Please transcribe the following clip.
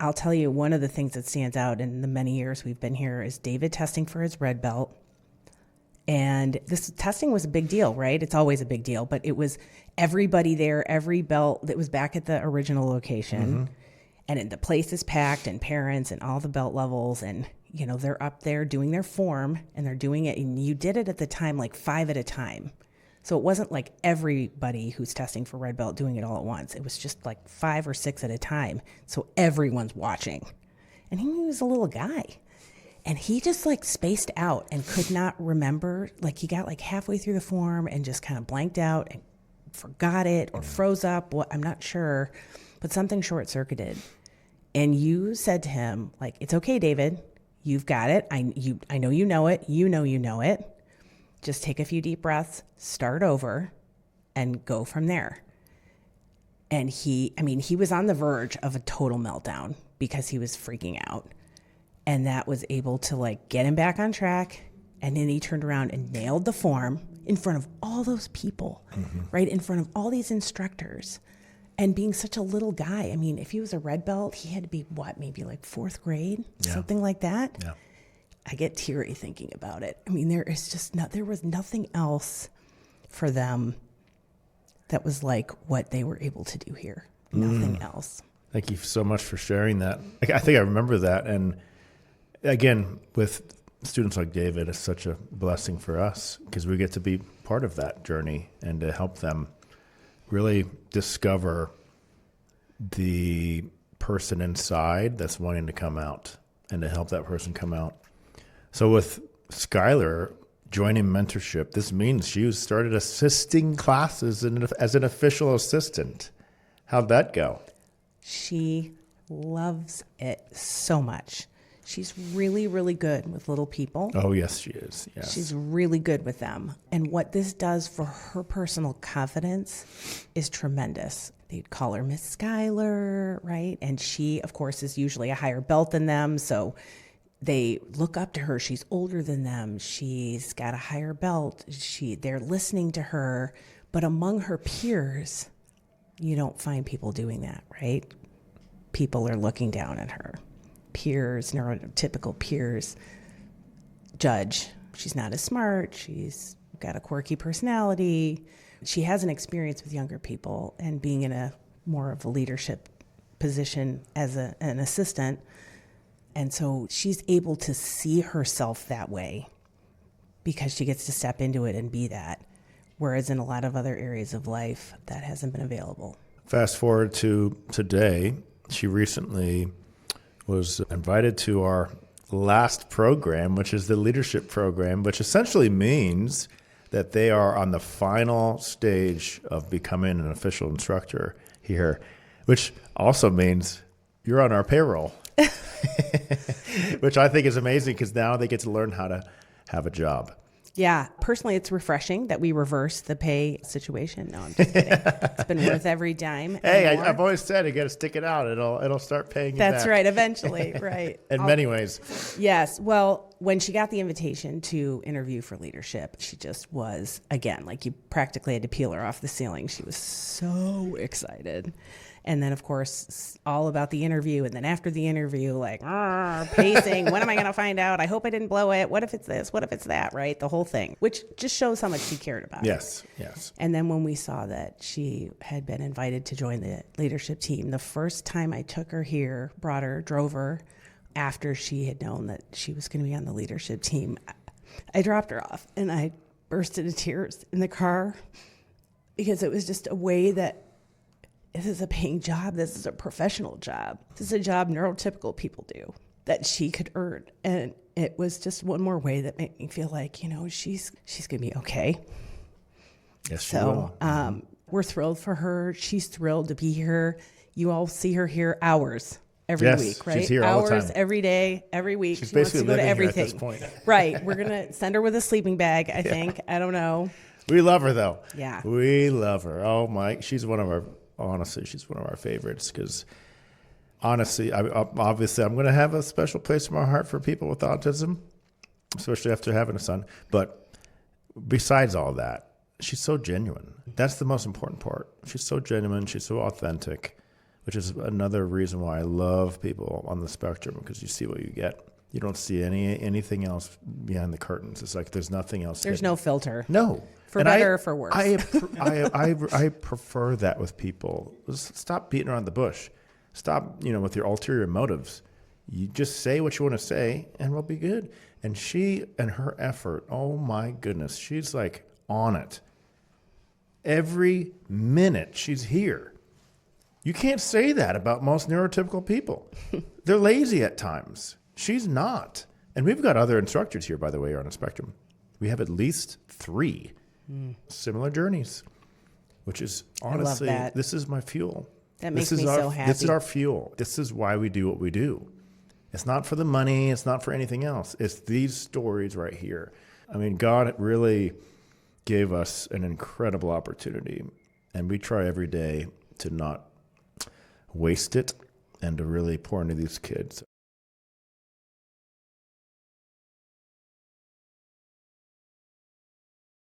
I'll tell you, one of the things that stands out in the many years we've been here is David testing for his red belt. And this testing was a big deal, right? It's always a big deal, but it was everybody there, every belt that was back at the original location. And the place is packed, and parents and all the belt levels. And, you know, they're up there doing their form, and they're doing it. And you did it at the time, like 5 at a time. So it wasn't like everybody who's testing for red belt doing it all at once. It was just like 5 or 6 at a time. So everyone's watching. And he was a little guy. And he just like spaced out and could not remember. Like he got like halfway through the form and just kind of blanked out and forgot it or froze up. I'm not sure, but something short-circuited. And you said to him, like, it's okay, David. You've got it. I know you know it. You know it. Just take a few deep breaths, start over, and go from there. And he was on the verge of a total meltdown because he was freaking out. And that was able to like get him back on track. And then he turned around and nailed the form in front of all those people, right? In front of all these instructors. And being such a little guy. I mean, if he was a red belt, he had to be maybe like 4th grade, something like that. Yeah. I get teary thinking about it. I mean, there was nothing else for them that was like what they were able to do here. Nothing else. Thank you so much for sharing that. I think I remember that. And again, with students like David, it's such a blessing for us because we get to be part of that journey and to help them really discover the person inside that's wanting to come out and to help that person come out. So with Skylar joining mentorship, this means she started assisting classes as an official assistant. How'd that go? She loves it so much. She's really, really good with little people. Oh, yes, she is. Yes. She's really good with them. And what this does for her personal confidence is tremendous. They'd call her Miss Skylar, right? And she, of course, is usually a higher belt than them. So they look up to her. She's older than them. She's got a higher belt. They're listening to her. But among her peers, you don't find people doing that, right? People are looking down at her. Peers, neurotypical peers, judge. She's not as smart. She's got a quirky personality. She has an experience with younger people and being in a more of a leadership position as an assistant. And so she's able to see herself that way because she gets to step into it and be that. Whereas in a lot of other areas of life, that hasn't been available. Fast forward to today, she recently was invited to our last program, which is the leadership program, which essentially means that they are on the final stage of becoming an official instructor here, which also means you're on our payroll, which I think is amazing because now they get to learn how to have a job. Yeah, personally, it's refreshing that we reverse the pay situation. No, I'm just kidding. It's been worth every dime. Hey, I've always said you got to stick it out. It'll start paying you That's back. Right, eventually, right. In many ways. Yes. Well, when she got the invitation to interview for leadership, she just was, again, like you practically had to peel her off the ceiling. She was so excited. And then, of course, all about the interview. And then after the interview, like, pacing. When am I going to find out? I hope I didn't blow it. What if it's this? What if it's that? Right? The whole thing, which just shows how much she cared about it. Yes, yes. And then when we saw that she had been invited to join the leadership team, the first time I took her here, drove her, after she had known that she was going to be on the leadership team, I dropped her off and I burst into tears in the car because it was just a way that this is a paying job. This is a professional job. This is a job neurotypical people do that she could earn. And it was just one more way that made me feel like, she's going to be okay. Yes, she will. We're thrilled for her. She's thrilled to be here. You all see her here hours every week, right? She's here all the time. Hours every day, every week. She's she wants basically to go to living everything. here at this point. Right. We're going to send her with a sleeping bag, I think. I don't know. We love her, though. Yeah. We love her. Oh, my. She's one of our favorites because, honestly, obviously, I'm going to have a special place in my heart for people with autism, especially after having a son. But besides all that, she's so genuine. That's the most important part. She's so genuine. She's so authentic. which is another reason why I love people on the spectrum, because you see what you get. You don't see anything else behind the curtains. It's like there's nothing else. There's no filter. No. For better or for worse. I prefer that with people. Stop beating around the bush. Stop, with your ulterior motives. You just say what you want to say, and we'll be good. And she and her effort, oh my goodness, she's like on it. Every minute she's here. You can't say that about most neurotypical people. They're lazy at times. She's not. And we've got other instructors here, by the way, on a spectrum. We have at least 3 similar journeys, which is honestly, this is my fuel. That makes me so happy. This is our fuel. This is why we do what we do. It's not for the money. It's not for anything else. It's these stories right here. I mean, God really gave us an incredible opportunity, and we try every day to not waste it and to really pour into these kids.